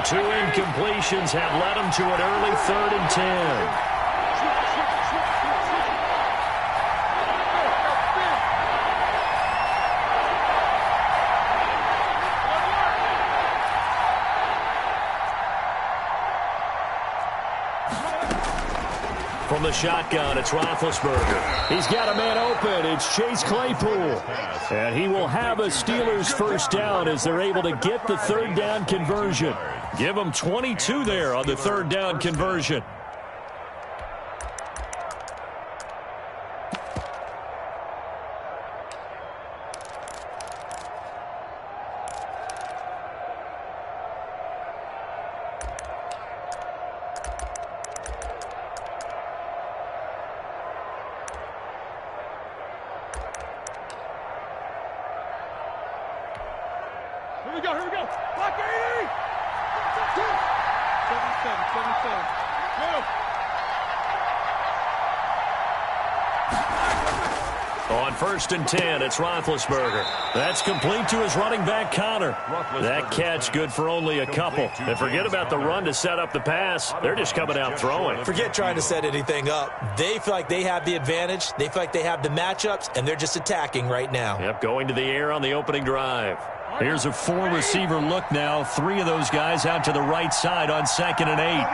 2 incompletions have led him to an early 3rd and 10. From the shotgun, it's Roethlisberger. He's got a man open. It's Chase Claypool. And he will have a Steelers first down as they're able to get the 3rd down conversion. Give them 22 there on the 3rd down conversion. Here we go. Block 80! 77. Go! On 1st and 10, it's Roethlisberger. That's complete to his running back, Connor. That catch good for only a couple. And forget about the run to set up the pass. They're just coming out throwing. Forget trying to set anything up. They feel like they have the advantage. They feel like they have the matchups, and they're just attacking right now. Yep, going to the air on the opening drive. Here's a 4-receiver look now. 3 of those guys out to the right side on 2nd and 8.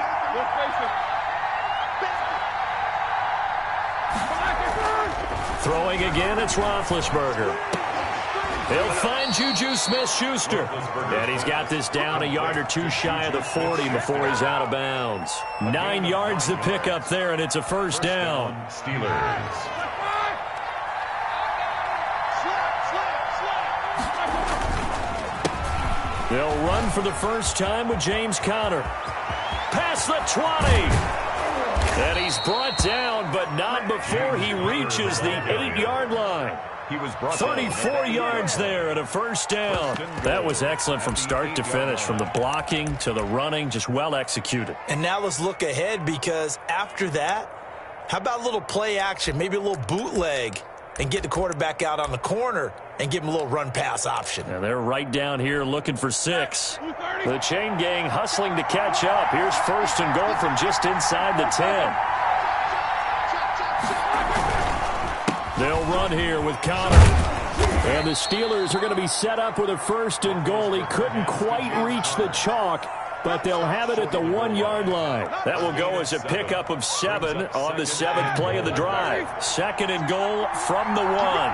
Throwing again, it's Roethlisberger. He'll find Juju Smith-Schuster. And he's got this down a yard or 2 shy of the 40 before he's out of bounds. 9 yards to pick up there, and it's a first down. Steelers. They'll run for the first time with James Conner. Past the 20. And he's brought down, but not before he reaches the 8-yard line. He was brought 34 yards there and a first down. That was excellent from start to finish, from the blocking to the running, just well executed. And now let's look ahead, because after that, how about a little play action, maybe a little bootleg, and get the quarterback out on the corner and give him a little run-pass option. And they're right down here looking for 6. The chain gang hustling to catch up. Here's 1st and goal from just inside the 10. They'll run here with Connor. And the Steelers are going to be set up with a 1st and goal. He couldn't quite reach the chalk, but they'll have it at the 1-yard line. That will go as a pickup of 7 on the 7th play of the drive. 2nd and goal from the 1.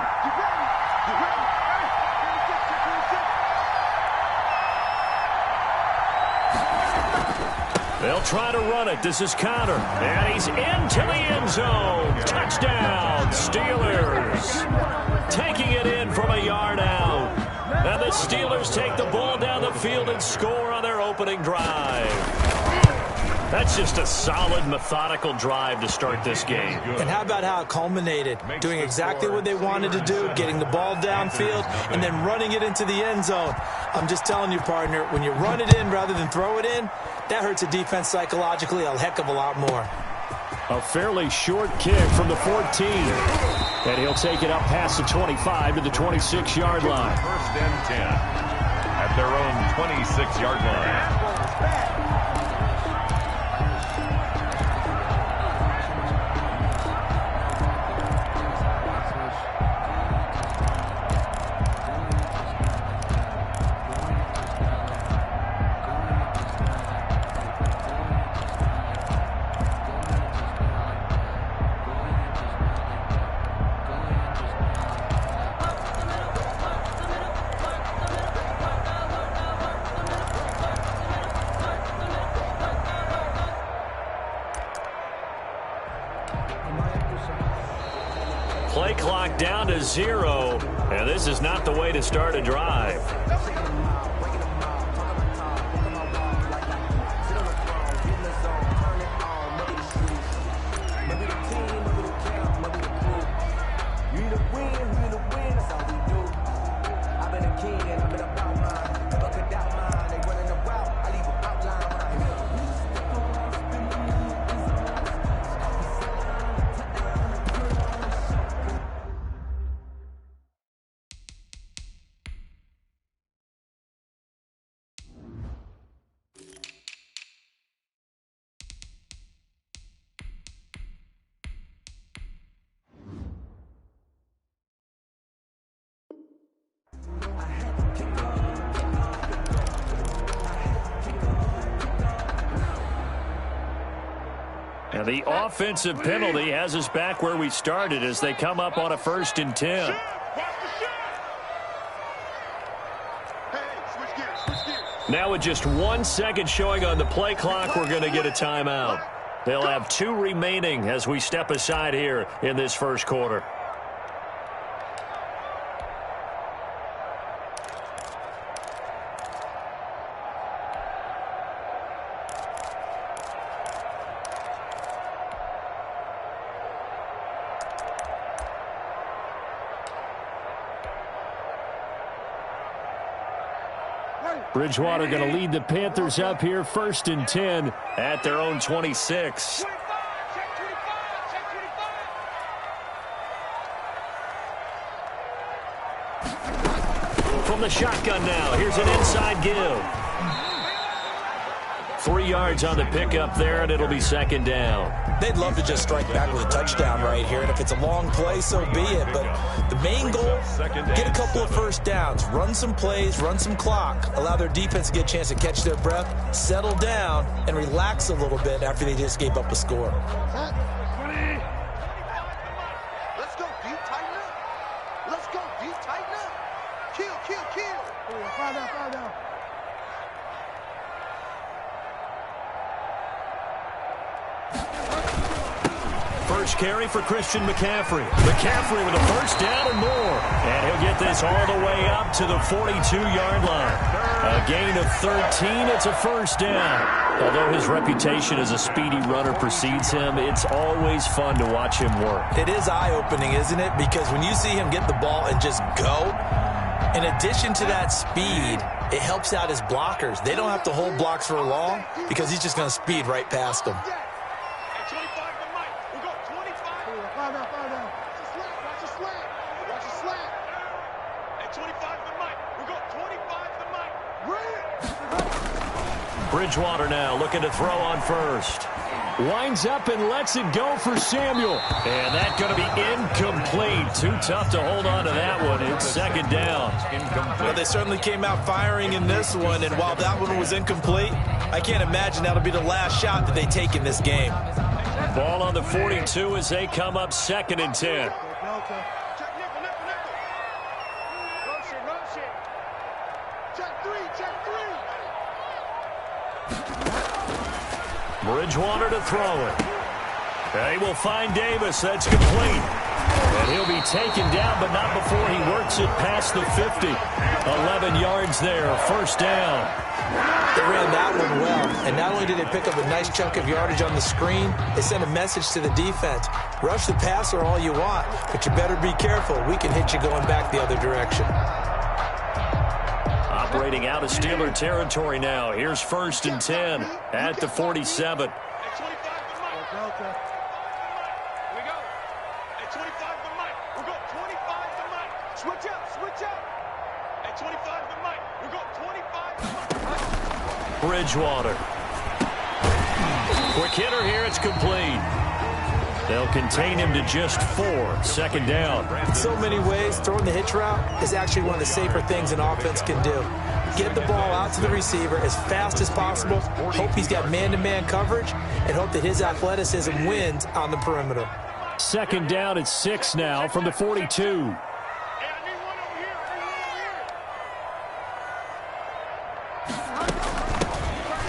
They'll try to run it. This is Connor. And he's into the end zone. Touchdown, Steelers. Taking it in from a yard out. And the Steelers take the ball down the field and score on their opening drive. That's just a solid, methodical drive to start this game. And how about how it culminated? Doing exactly what they wanted to do, getting the ball downfield, and then running it into the end zone. I'm just telling you, partner, when you run it in rather than throw it in, that hurts a defense psychologically a heck of a lot more. A fairly short kick from the 14. And he'll take it up past the 25 to the 26-yard line. 1st and 10 at their own 26-yard line. Play clock down to 0, and this is not the way to start a drive. And the offensive penalty has us back where we started as they come up on a 1st and 10. Now with just 1 second showing on the play clock, we're going to get a timeout. They'll have 2 remaining as we step aside here in this first quarter. Bridgewater going to lead the Panthers up here 1st and 10 at their own 26. From the shotgun now, here's an inside give. 3 yards on the pickup there, and it'll be 2nd down. They'd love to just strike back with a touchdown right here, and if it's a long play, so be it. But the main goal, get a couple of 1st downs, run some plays, run some clock, allow their defense to get a chance to catch their breath, settle down, and relax a little bit after they just gave up a score. Let's go, deep, tighten up. Let's go, deep, tighten up. Kill, kill, kill. Foul down, foul down. First carry for Christian McCaffrey. McCaffrey with a 1st down and more. And he'll get this all the way up to the 42-yard line. A gain of 13. It's a 1st down. Although his reputation as a speedy runner precedes him, it's always fun to watch him work. It is eye-opening, isn't it? Because when you see him get the ball and just go, in addition to that speed, it helps out his blockers. They don't have to hold blocks for long because he's just going to speed right past them. Bridgewater now looking to throw on 1st. Winds up and lets it go for Samuel. And that's going to be incomplete. Too tough to hold on to that one. It's 2nd down. Well, they certainly came out firing in this one, and while that one was incomplete, I can't imagine that'll be the last shot that they take in this game. Ball on the 42 as they come up 2nd and 10. Bridgewater to throw it. They will find Davis. That's complete. And he'll be taken down, but not before he works it past the 50. 11 yards there, 1st down. They ran that one well, and not only did they pick up a nice chunk of yardage on the screen, they sent a message to the defense. Rush the passer all you want, but you better be careful. We can hit you going back the other direction. Operating out of Steeler territory now. Here's 1st and 10 at the 47. Bridgewater. Quick hitter here. It's complete. They'll contain him to just 4. 2nd down. In so many ways, throwing the hitch route is actually one of the safer things an offense can do. Get the ball out to the receiver as fast as possible, hope he's got man-to-man coverage, and hope that his athleticism wins on the perimeter. 2nd down at 6 now from the 42.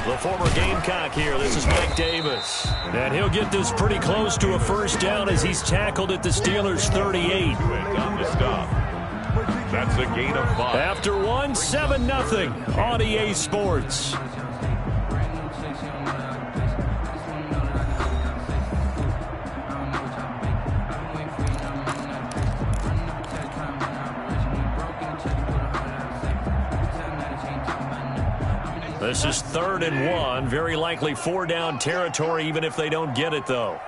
The former Gamecock here. This is Mike Davis. And he'll get this pretty close to a 1st down as he's tackled at the Steelers' 38. On the stop. That's a gain of 5. After 1, 7-0 on EA Sports. This is 3rd and 1. Very likely 4-down territory, even if they don't get it, though.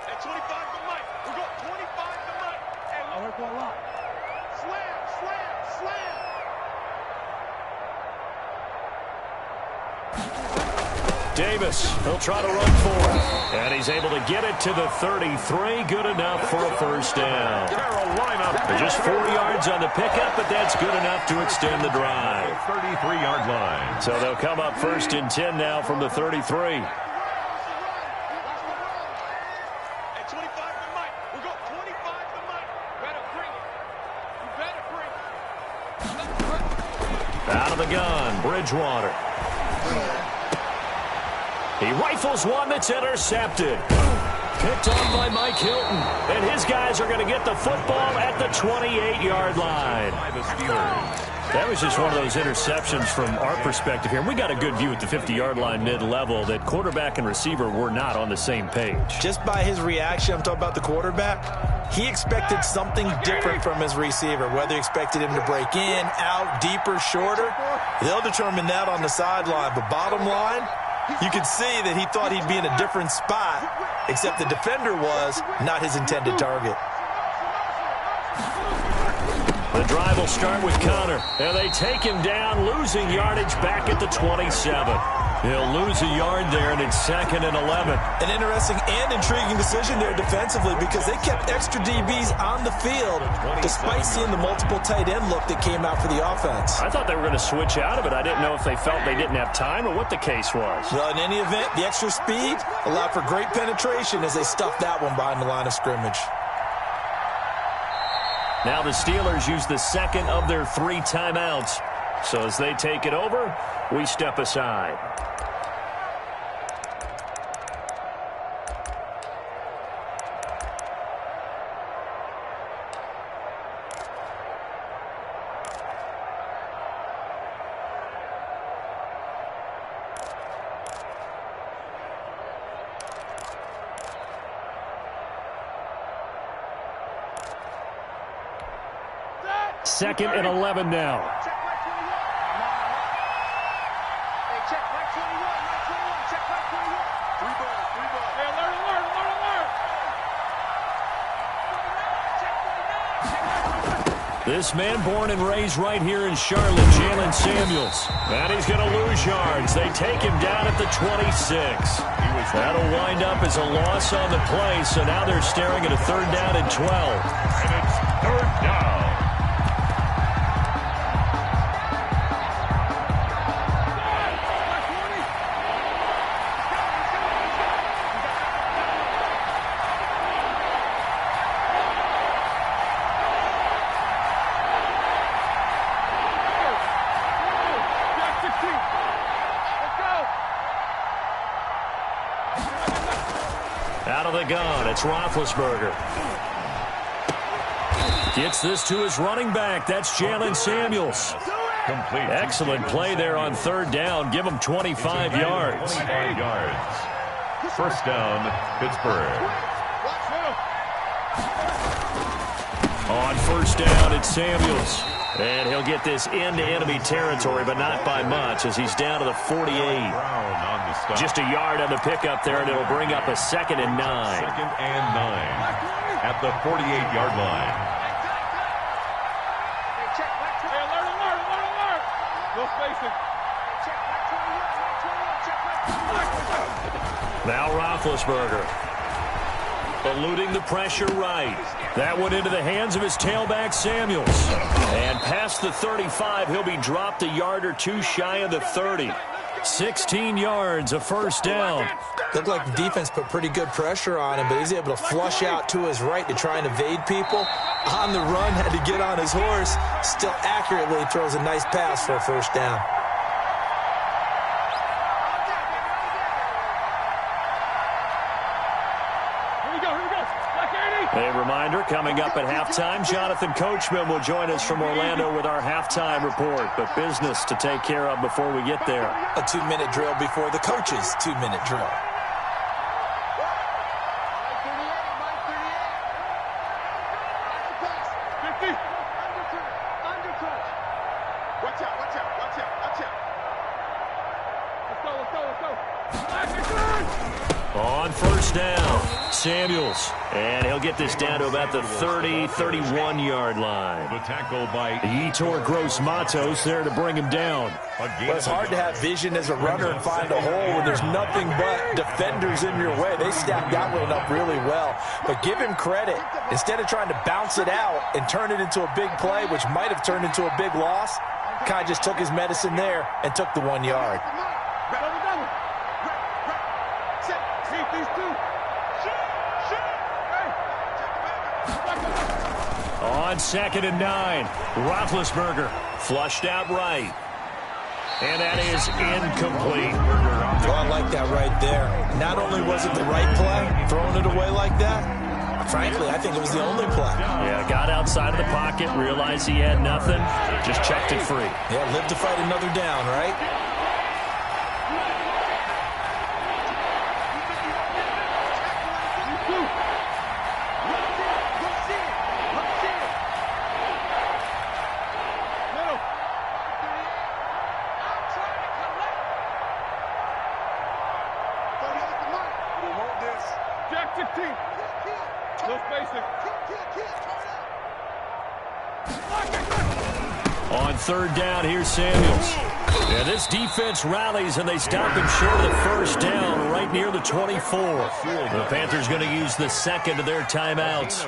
Davis, he'll try to run for it. And he's able to get it to the 33. Good enough for a 1st down. Just 4 yards on the pickup, but that's good enough to extend the drive. 33-yard line. So they'll come up 1st and 10 now from the 33. Out of the gun, Bridgewater. He rifles one that's intercepted. Picked on by Mike Hilton. And his guys are going to get the football at the 28-yard line. That was just one of those interceptions from our perspective here. We got a good view at the 50-yard line mid-level that quarterback and receiver were not on the same page. Just by his reaction, I'm talking about the quarterback, he expected something different from his receiver, whether he expected him to break in, out, deeper, shorter. They'll determine that on the sideline. But bottom line, you could see that he thought he'd be in a different spot, except the defender was not his intended target. The drive will start with Connor, and they take him down, losing yardage back at the 27. He'll lose a yard there, and it's 2nd and 11. An interesting and intriguing decision there defensively because they kept extra DBs on the field despite seeing the multiple tight end look that came out for the offense. I thought they were going to switch out of it. I didn't know if they felt they didn't have time or what the case was. Well, in any event, the extra speed allowed for great penetration as they stuffed that one behind the line of scrimmage. Now the Steelers use the second of their 3 timeouts. So as they take it over, we step aside. Second and 11 now. Check right 21. Hey, check right 21. Right 21. Check right 21. 3 balls. 3 balls. Hey, alert, alert, alert, alert. Check 49. This man born and raised right here in Charlotte, Jalen Samuels. And he's going to lose yards. They take him down at the 26. That'll wind up as a loss on the play, so now they're staring at a 3rd down and 12. And it's 3rd down. Out of the gun, it's Roethlisberger. Gets this to his running back. That's Jalen Samuels. Complete. Excellent play there on 3rd down. Give him 25 yards. 25 yards. 1st down, Pittsburgh. On 1st down, it's Samuels. And he'll get this into enemy territory, but not by much as he's down to the 48. Just a yard on the pickup there, and it'll bring up a 2nd and 9. 2nd and 9 at the 48-yard line. Hey, check right 21. Hey, alert, alert, alert, alert. No spacing. Check right 21. Right 21. Check right 21. Now Roethlisberger. Eluding the pressure right. That went into the hands of his tailback, Samuels. And past the 35, he'll be dropped a yard or 2 shy of the 30. 16 yards, a 1st down. Looked like the defense put pretty good pressure on him, but he's able to flush out to his right to try and evade people. On the run, had to get on his horse. Still accurately throws a nice pass for a 1st down. A reminder, coming up at halftime, Jonathan Coachman will join us from Orlando with our halftime report. But business to take care of before we get there. A 2-minute drill before the coach's 2-minute drill. Watch out, watch out, watch out, watch out. Let's go. On 1st down, Samuels. And he'll get this down to about the 30, 31-yard line. The tackle by Yetur Gross-Matos there to bring him down. Well, it's hard to have vision as a runner and find a hole when there's nothing but defenders in your way. They stacked that one up really well. But give him credit. Instead of trying to bounce it out and turn it into a big play, which might have turned into a big loss, kind of just took his medicine there and took the 1 yard. On 2nd and 9, Roethlisberger flushed out right. And that is incomplete. Oh, I like that right there. Not only was it the right play, throwing it away like that, frankly, I think it was the only play. Yeah, got outside of the pocket, realized he had nothing, just checked it free. Yeah, live to fight another down, right? On third down, here's Samuels. Yeah, this defense rallies, and they stop him short of the first down right near the 24. The Panthers going to use the second of their timeouts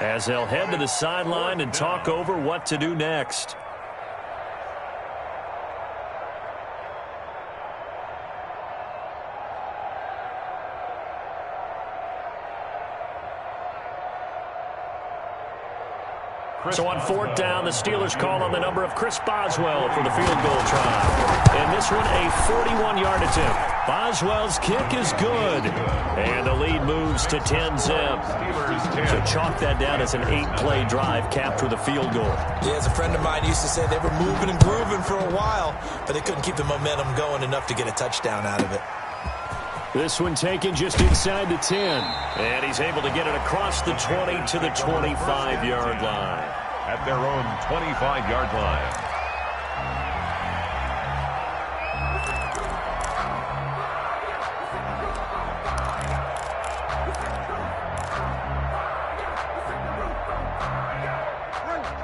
as they'll head to the sideline and talk over what to do next. So on fourth down, the Steelers call on the number of Chris Boswell for the field goal try. And this one, a 41-yard attempt. Boswell's kick is good. And the lead moves to 10-zip. So chalk that down as an 8-play drive capped with a field goal. Yeah, as a friend of mine used to say, they were moving and grooving for a while, but they couldn't keep the momentum going enough to get a touchdown out of it. This one taken just inside the 10. And he's able to get it across the 20 to the 25-yard line. At their own 25-yard line.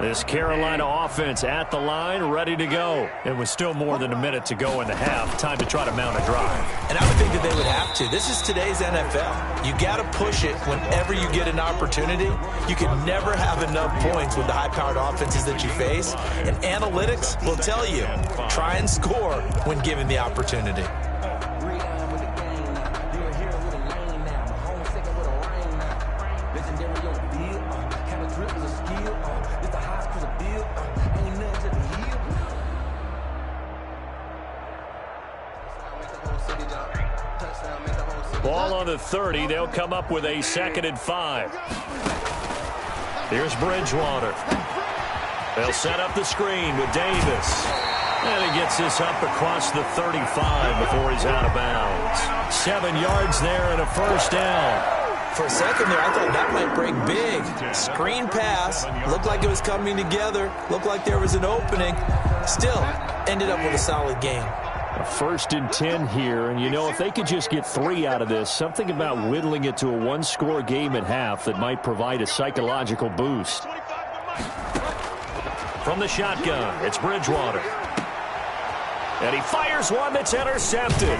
This Carolina offense at the line, ready to go. It was still more than a minute to go in the half. Time to try to mount a drive. And I would think that they would have to. This is today's NFL. You got to push it whenever you get an opportunity. You can never have enough points with the high-powered offenses that you face. And analytics will tell you, try and score when given the opportunity. Ball on the 30. They'll come up with a 2nd and 5. Here's Bridgewater. They'll set up the screen with Davis. And he gets this up across the 35 before he's out of bounds. 7 yards there and a first down. For a second there, I thought that might break big. Screen pass. Looked like it was coming together. Looked like there was an opening. Still, ended up with a solid game. A 1st and 10 here, and you know, if they could just get 3 out of this, something about whittling it to a one-score game at half that might provide a psychological boost. From the shotgun, it's Bridgewater. And he fires one that's intercepted.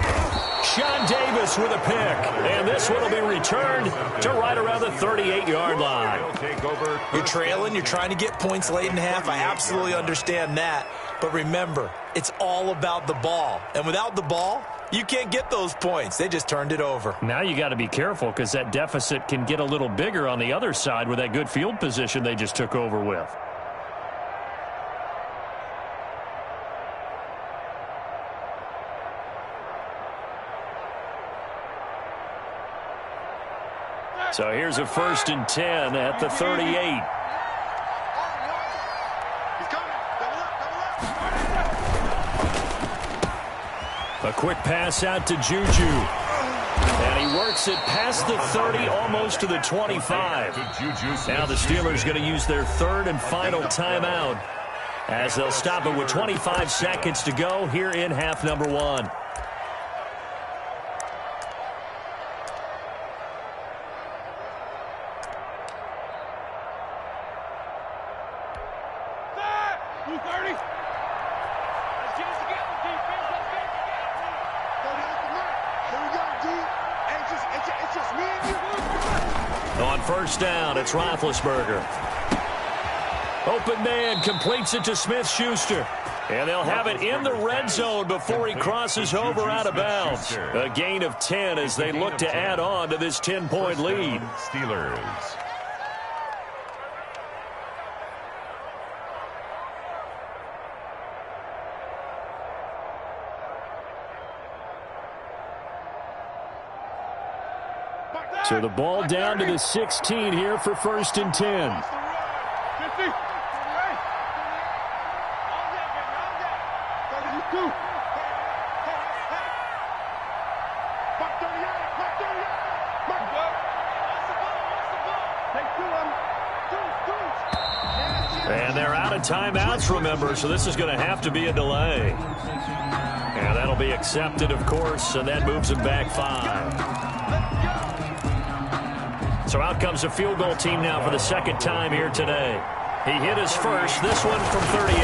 Sean Davis with a pick, and this one will be returned to right around the 38-yard line. You're trailing, you're trying to get points late in half. I absolutely understand that. But remember, it's all about the ball. And without the ball, you can't get those points. They just turned it over. Now you got to be careful because that deficit can get a little bigger on the other side with that good field position they just took over with. So here's a 1st and 10 at the 38. A quick pass out to Juju. And he works it past the 30, almost to the 25. Now the Steelers going to use their 3rd and final timeout as they'll stop it with 25 seconds to go here in half number 1. On first down, it's Roethlisberger. Open man completes it to Smith-Schuster. And they'll have it in the red zone before he crosses over out of bounds. A gain of 10 as they look to add on to this 10-point lead. Steelers. So the ball down to the 16 here for 1st and 10. And they're out of timeouts, remember, so this is going to have to be a delay. And that'll be accepted, of course, and that moves them back 5. So out comes a field goal team now for the 2nd time here today. He hit his first, this one from 38.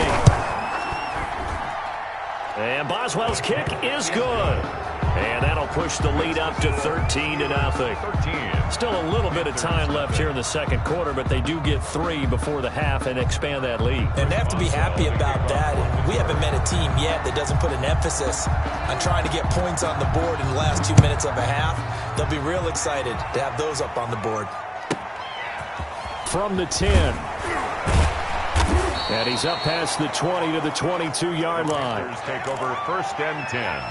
And Boswell's kick is good. And that'll push the lead up to 13-0. Still a little bit of time left here in the 2nd quarter, but they do get 3 before the half and expand that lead. And they have to be happy about that. And we haven't met a team yet that doesn't put an emphasis on trying to get points on the board in the last 2 minutes of a half. They'll be real excited to have those up on the board. From the 10. And he's up past the 20 to the 22-yard line. Take over 1st and 10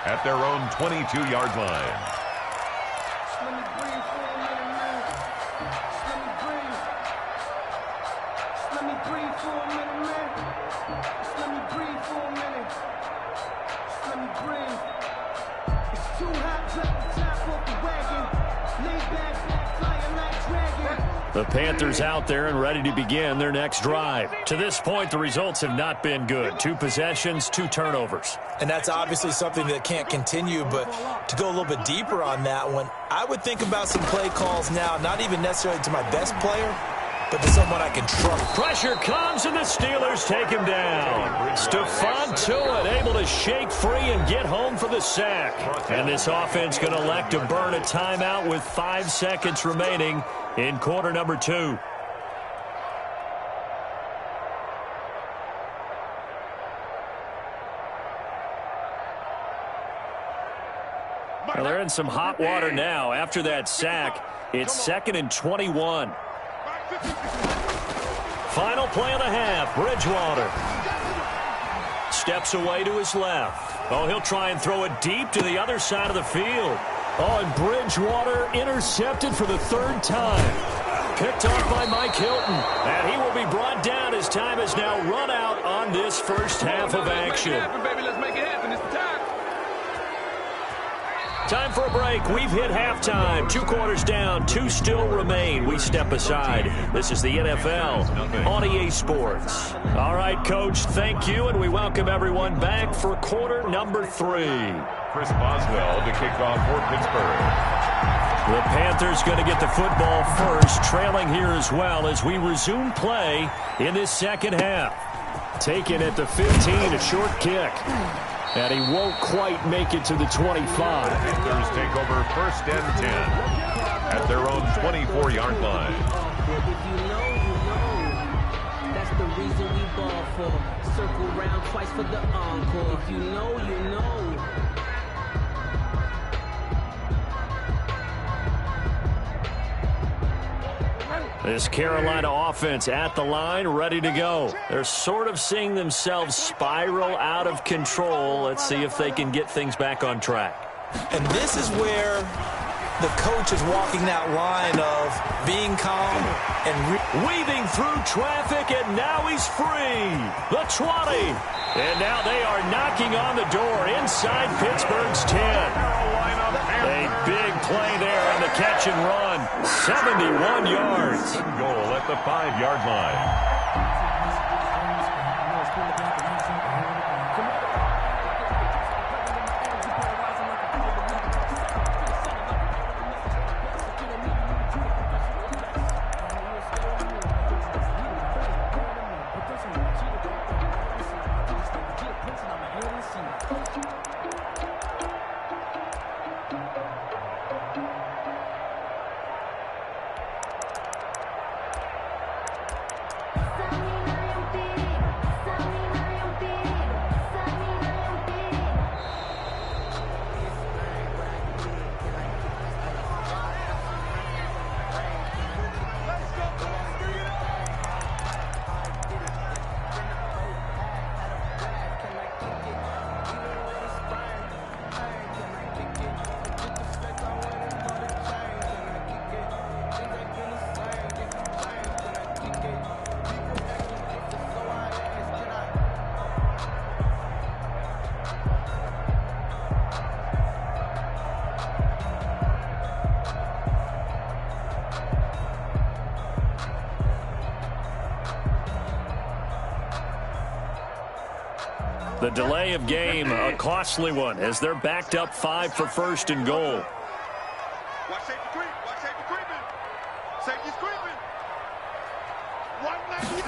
at their own 22-yard line. Let me breathe for a minute, man. Let me breathe. Let me breathe for a minute, man. Let me breathe for a minute. Let me breathe. It's too hot, drop the top off the wagon. Lay back, flying like dragon. The Panthers out there and ready to begin their next drive. To this point, the results have not been good. 2 possessions, 2 turnovers. And that's obviously something that can't continue, but to go a little bit deeper on that one, I would think about some play calls now, not even necessarily to my best player, but to someone I can trust. Pressure comes, and the Steelers take him down. Stephon Tuitt able to shake free and get home for the sack. And this offense going to elect to burn a timeout with 5 seconds remaining in quarter number 2. Well, they're in some hot water now. After that sack, it's 2nd and 21. Final play of the half. Bridgewater steps away to his left. Oh, he'll try and throw it deep to the other side of the field. Oh, and Bridgewater intercepted for the 3rd time. Picked off by Mike Hilton. And he will be brought down as time has now run out on this first half of action. Let's make it happen. It's the time. Time for a break. We've hit halftime. 2 quarters down. 2 still remain. We step aside. This is the NFL on EA Sports. All right, Coach, thank you, and we welcome everyone back for quarter number 3. Chris Boswell to kick off for Pittsburgh. The Panthers going to get the football first, trailing here as well as we resume play in this 2nd half. Taken at the 15, a short kick. And he won't quite make it to the 25. Panthers take over 1st and 10 at their own 24-yard line. If you know, you know. That's the reason we ball for. Circle round twice for the encore. If you know, you know. This Carolina offense at the line, ready to go. They're sort of seeing themselves spiral out of control. Let's see if they can get things back on track. And this is where the coach is walking that line of being calm and weaving through traffic, and now he's free. The 20. And now they are knocking on the door inside Pittsburgh's 10. A big play there on the catch and run. 71 yards. Goal at the 5-yard line. The delay of game, a costly one, as they're backed up 5 for first and goal. Watch safety creep. Watch safety creeping. Safety's creeping. 190.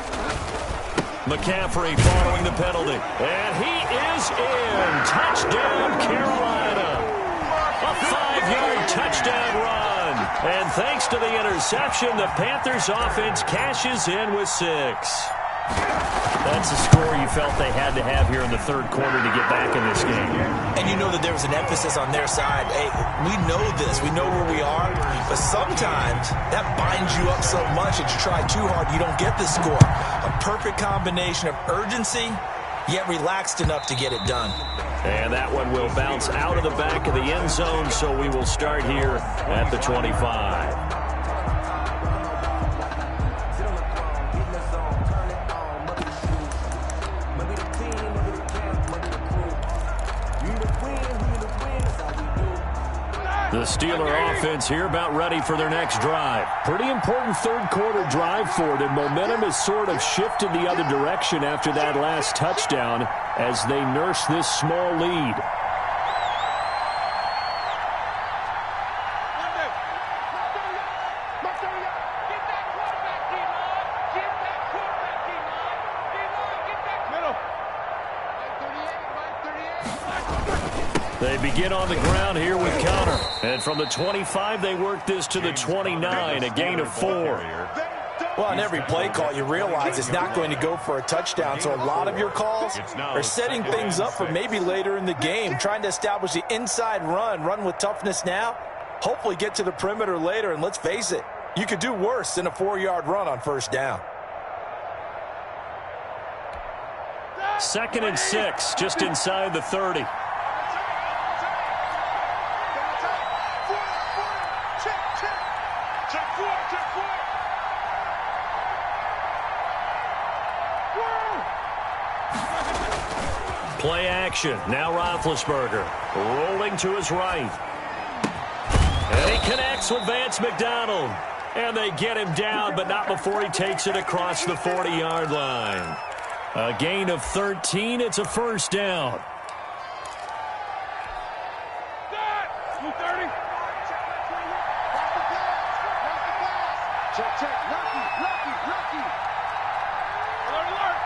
McCaffrey following the penalty. And he is in. Touchdown, Carolina. A 5-yard touchdown run. And thanks to the interception, the Panthers offense cashes in with 6. That's a score you felt they had to have here in the third quarter to get back in this game. And you know that there was an emphasis on their side. Hey, we know this. We know where we are. But sometimes that binds you up so much that you try too hard, you don't get the score. A perfect combination of urgency, yet relaxed enough to get it done. And that one will bounce out of the back of the end zone, so we will start here at the 25. The Steeler offense here about ready for their next drive. Pretty important third quarter drive for them. Momentum has sort of shifted the other direction after that last touchdown as they nurse this small lead. They begin on the ground here with Connor. And from the 25, they work this to the 29, a gain of 4. Well, on every play call, you realize it's not going to go for a touchdown. So a lot of your calls are setting things up for maybe later in the game, trying to establish the inside run with toughness now, hopefully get to the perimeter later. And let's face it, you could do worse than a 4-yard run on first down. 2nd and 6, just inside the 30. Play action. Now Roethlisberger rolling to his right. And he connects with Vance McDonald. And they get him down, but not before he takes it across the 40-yard line. A gain of 13. It's a first down. Check, check. Lucky. Alert.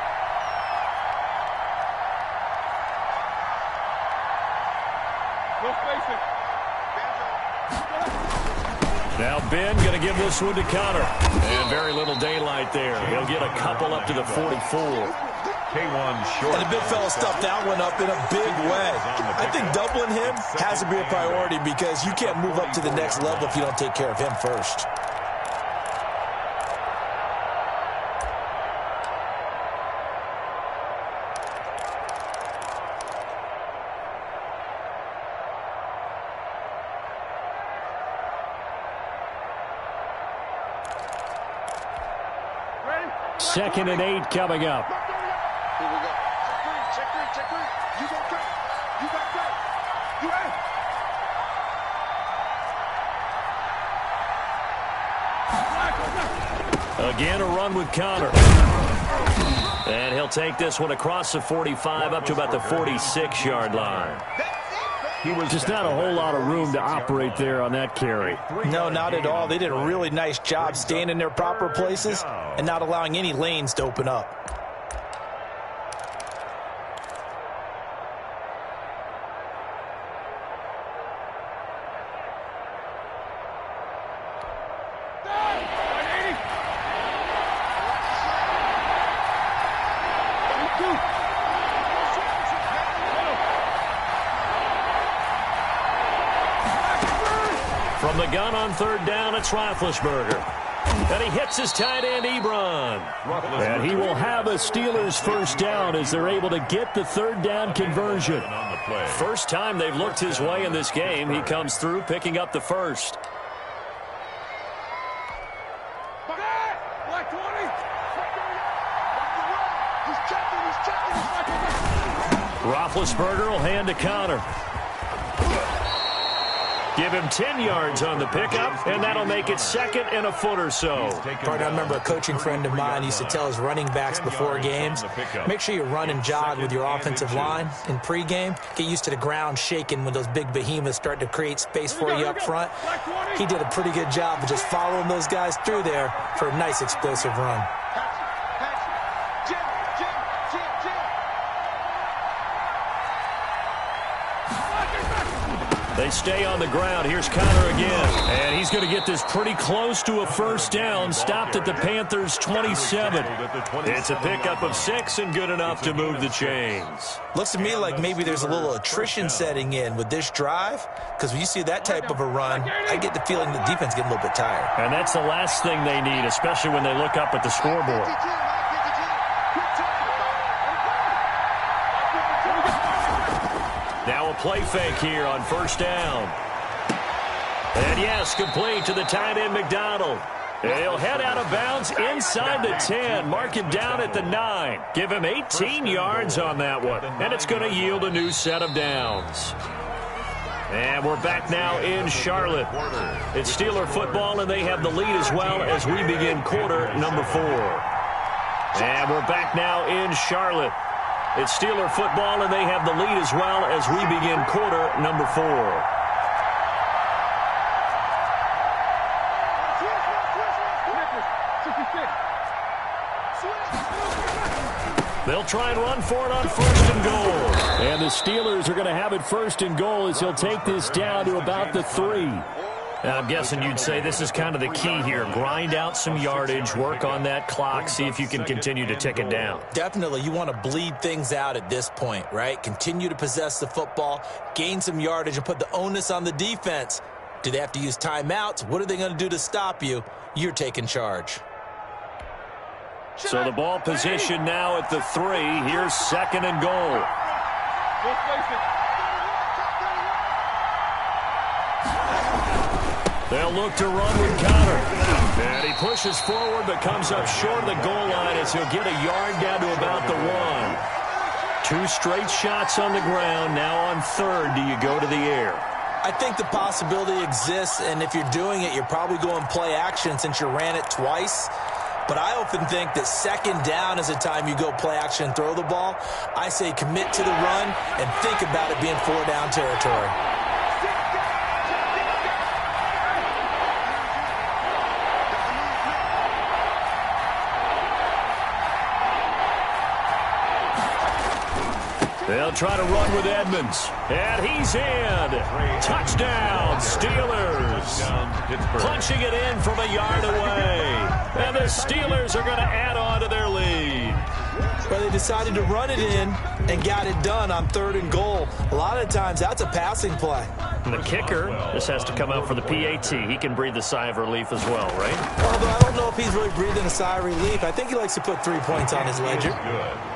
No spacing. Now Ben going to give this one to Connor. And very little daylight there. He'll get a couple up to the 44. K1 short. And the big fella stuffed that one up in a big way. I think doubling him has to be a priority because you can't move up to the next level if you don't take care of him first. Second and 8 coming up. Here we go. Check three. You got cut. You got. Again, a run with Connor. And he'll take this one across the 45 up to about the 46-yard line. Just not a whole lot of room to operate there on that carry. No, not at all. They did a really nice job staying in their proper places and not allowing any lanes to open up. From the gun on third down, it's Roethlisberger. And he hits his tight end, Ebron. And he will have a Steelers first down as they're able to get the third down conversion. First time they've looked his way in this game. He comes through picking up the first. Roethlisberger will hand to Connor. Give him 10 yards on the pickup, and that'll make it 2nd and a foot or so. Partner, I remember a coaching friend of mine used to tell his running backs before games, make sure you run and jog with your offensive line in pregame. Get used to the ground shaking when those big behemoths start to create space for you up front. He did a pretty good job of just following those guys through there for a nice explosive run. They stay on the ground. Here's Connor again. And he's going to get this pretty close to a first down. Stopped at the Panthers' 27. It's a pickup of 6 and good enough to move the chains. Looks to me like maybe there's a little attrition setting in with this drive, because when you see that type of a run, I get the feeling the defense getting a little bit tired. And that's the last thing they need, especially when they look up at the scoreboard. Now a play fake here on first down. And yes, complete to the tight end McDonald. He'll head out of bounds inside the 10. Mark him down at the 9. Give him 18 yards on that one. And it's going to yield a new set of downs. And we're back now in Charlotte. It's Steeler football, and they have the lead as well as we begin quarter number 4. And we're back now in Charlotte. It's Steeler football, and they have the lead as well as we begin quarter number 4. They'll try and run for it on first and goal. And the Steelers are going to have it first and goal as he'll take this down to about the 3. Now, I'm guessing you'd say this is kind of the key here. Grind out some yardage, work on that clock, see if you can continue to tick it down. Definitely. You want to bleed things out at this point, right? Continue to possess the football, gain some yardage, and put the onus on the defense. Do they have to use timeouts? What are they going to do to stop you? You're taking charge. So the ball position now at the 3. Here's second and goal. They'll look to run with Connor. And he pushes forward but comes up short of the goal line as he'll get a yard down to about the 1. 2 straight shots on the ground. Now on third, do you go to the air? I think the possibility exists, and if you're doing it, you're probably going play action since you ran it twice. But I often think that second down is the time you go play action and throw the ball. I say commit to the run and think about it being 4-down territory. They'll try to run with Edmonds. And he's in. Touchdown, Steelers. Punching it in from a yard away. And the Steelers are going to add on to their lead. Well, they decided to run it in and got it done on third and goal. A lot of times, that's a passing play. And the kicker just has to come out for the PAT. He can breathe a sigh of relief as well, right? Although I don't know if he's really breathing a sigh of relief. I think he likes to put 3 points on his ledger.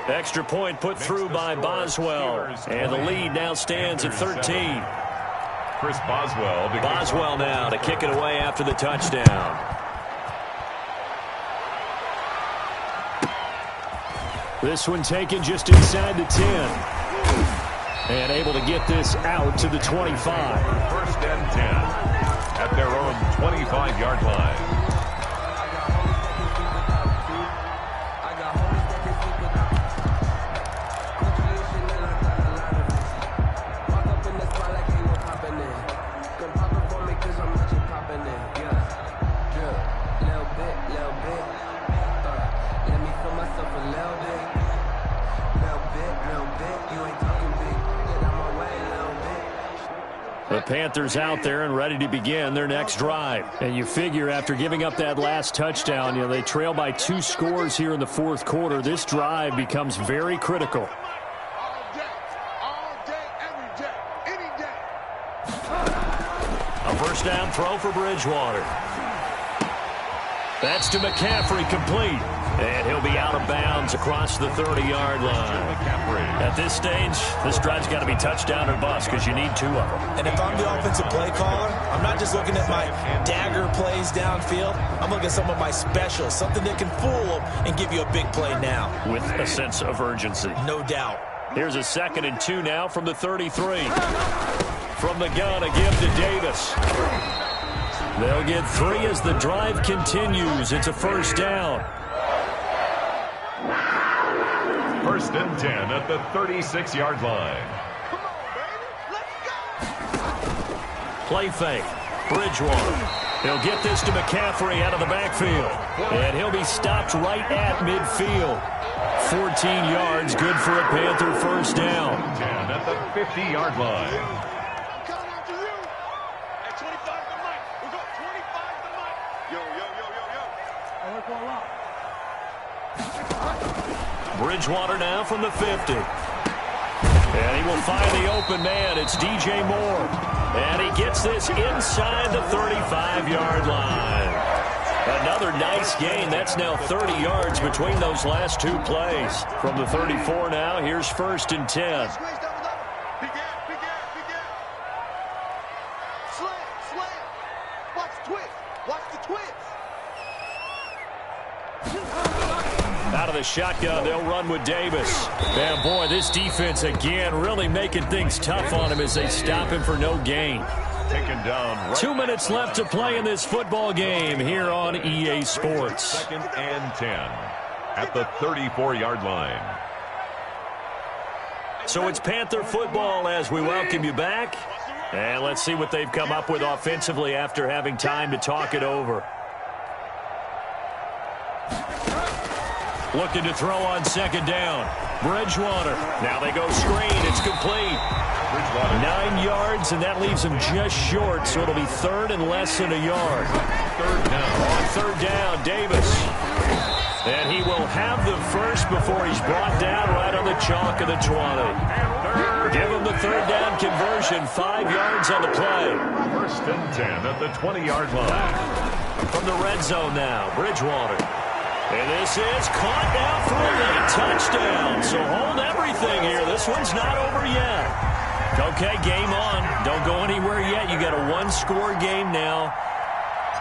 Extra point put through by Boswell. And the lead now stands at 13. Chris Boswell. Boswell now to kick it away after the touchdown. This one taken just inside the 10. And able to get this out to the 25. First and 10 at their own 25-yard line. The Panthers out there and ready to begin their next drive. And you figure after giving up that last touchdown, they trail by 2 scores here in the fourth quarter. This drive becomes very critical. All day, every day, any day. A first down throw for Bridgewater. That's to McCaffrey, complete. And he'll be out of bounds across the 30-yard line. At this stage, this drive's got to be touchdown or bust because you need 2 of them. And if I'm the offensive play caller, I'm not just looking at my dagger plays downfield. I'm looking at some of my specials, something that can fool them and give you a big play now. With a sense of urgency. No doubt. Here's a 2nd and 2 now from the 33. From the gun, a give to Davis. They'll get 3 as the drive continues. It's a first down. First and 10 at the 36-yard line. Play fake. Bridgewater. He'll get this to McCaffrey out of the backfield. And he'll be stopped right at midfield. 14 yards, good for a Panther first down. 10 at the 50-yard line. Bridgewater now from the 50. And he will find the open man. It's DJ Moore. And he gets this inside the 35-yard line. Another nice gain. That's now 30 yards between those last 2 plays. From the 34 now, here's first and 10. Out of the shotgun, they'll run with Davis. And boy, this defense again really making things tough on him as they stop him for no gain. Taken down. Right 2 minutes left to play in this football game here on EA Sports. Second and 10 at the 34-yard line. So it's Panther football as we welcome you back. And let's see what they've come up with offensively after having time to talk it over. Looking to throw on second down. Bridgewater. Now they go screen. It's complete. 9 yards, and that leaves him just short, so it'll be third and less than a yard. Third down. On third down, Davis. And he will have the first before he's brought down right on the chalk of the 20. Give him the third down conversion. 5 yards on the play. First and 10 at the 20-yard line. From the red zone now, Bridgewater. And this is caught now for a late touchdown. So hold everything here. This one's not over yet. Okay, game on. Don't go anywhere yet. You got a 1-score game now.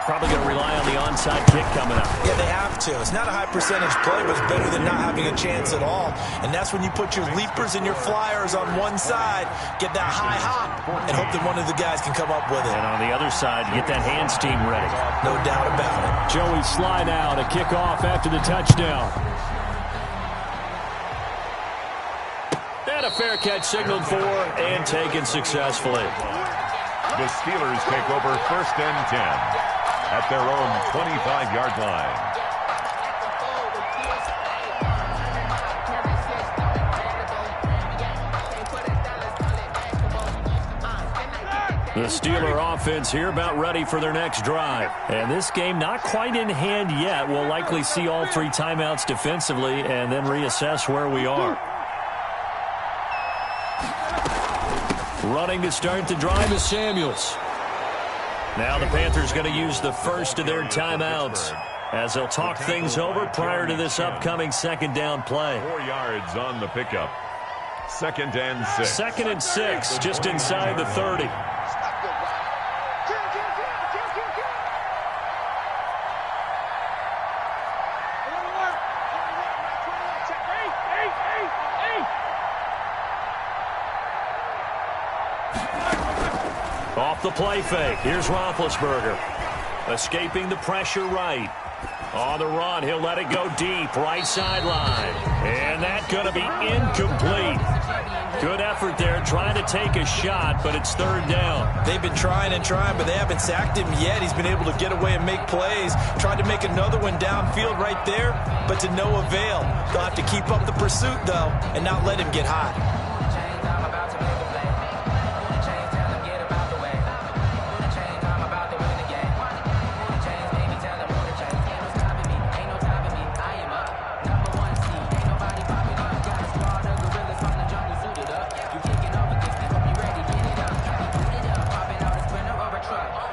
Probably going to rely on the onside kick coming up. Yeah, they have to. It's not a high percentage play, but it's better than not having a chance at all. And that's when you put your leapers and your flyers on one side, get that high hop, and hope that one of the guys can come up with it. And on the other side, you get that hands team ready. No doubt about it. Joey Sly now to kick off after the touchdown. And a fair catch signaled for and taken successfully. The Steelers take over first and 10 at their own 25-yard line. The Steeler offense here about ready for their next drive. And this game not quite in hand yet. We'll likely see all 3 timeouts defensively and then reassess where we are. Running to start the drive is Samuels. Now the Panthers going to use the first of their timeouts as they'll talk things over prior to this upcoming second down play. 4 yards on the pickup. Second and 6. Second and 6, just inside the 30. Off the play fake. Here's Roethlisberger. Escaping the pressure right. On the run, he'll let it go deep. Right sideline. And that's going to be incomplete. Good effort there, trying to take a shot, but it's third down. They've been trying and trying, but they haven't sacked him yet. He's been able to get away and make plays. Tried to make another one downfield right there, but to no avail. They'll have to keep up the pursuit, though, and not let him get hot.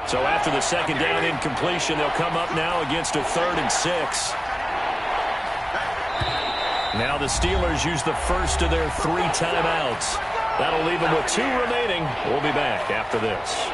So after the second down incompletion, they'll come up now against a 3rd and 6. Now the Steelers use the first of their 3 timeouts. That'll leave them with 2 remaining. We'll be back after this.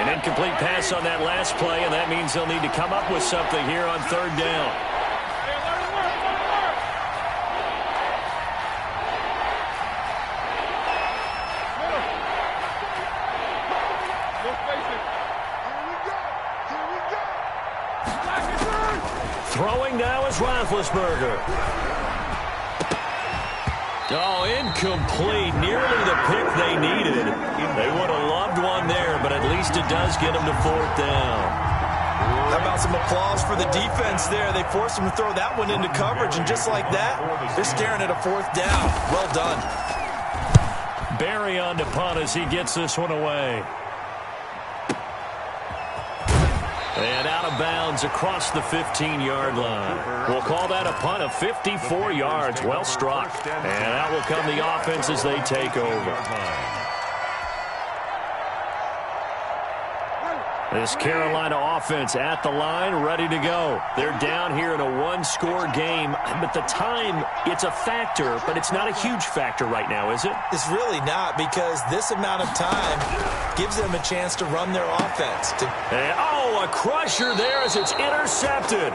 An incomplete pass on that last play, and that means they'll need to come up with something here on third down. Throwing now is Roethlisberger. Oh, incomplete. Nearly the pick they needed. They would have loved one there, but at least it does get them to fourth down. How about some applause for the defense there? They forced them to throw that one into coverage, and just like that, they're staring at a fourth down. Well done. Barry on to punt as he gets this one away. And out of bounds across the 15-yard line. We'll call that a punt of 54 yards. Well struck. And out will come the offense as they take over. This Carolina offense at the line, ready to go. They're down here in a one-score game. But the time, it's a factor, but it's not a huge factor right now, is it? It's really not, because this amount of time gives them a chance to run their offense. Oh, a crusher there as it's intercepted.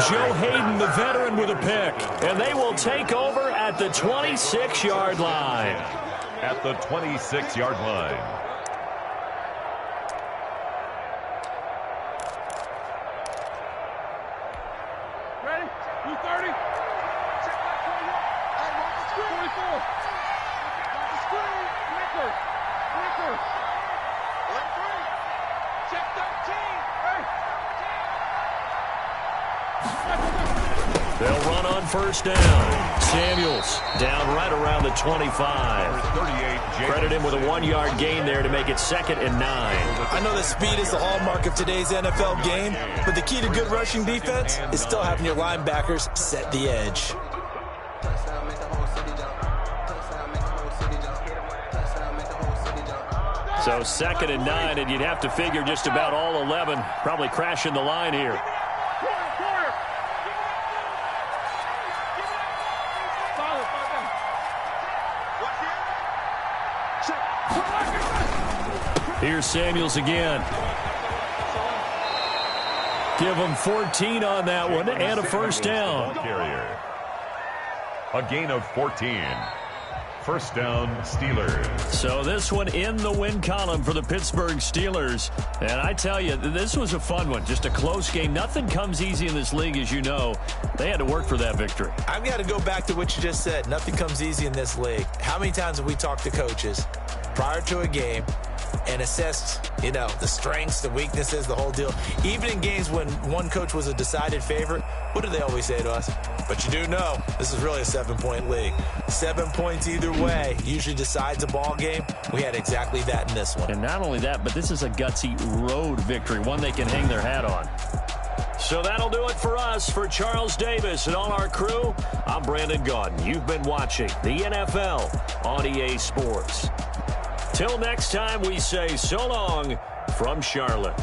Joe Hayden, the veteran, with a pick. And they will take over at the 26-yard line. At the 26-yard line. They'll run on first down. Samuels down right around the 25. Credit him with a 1-yard gain there to make it 2nd and 9. I know that speed is the hallmark of today's NFL game, but the key to good rushing defense is still having your linebackers set the edge. So 2nd and 9, and you'd have to figure just about all 11 probably crashing the line here. Here's Samuels again. Give him 14 on that one and a first down. A gain of 14. First down, Steelers. So this one in the win column for the Pittsburgh Steelers. And I tell you, this was a fun one. Just a close game. Nothing comes easy in this league, as you know. They had to work for that victory. I've got to go back to what you just said. Nothing comes easy in this league. How many times have we talked to coaches prior to a game and assessed, the strengths, the weaknesses, the whole deal? Even in games when one coach was a decided favorite, what do they always say to us? But you do know this is really a 7-point league. 7 points either way usually decides a ball game. We had exactly that in this one. And not only that, but this is a gutsy road victory, one they can hang their hat on. So that'll do it for us. For Charles Davis and all our crew, I'm Brandon Gaudin. You've been watching the NFL on EA Sports. Till next time, we say so long from Charlotte.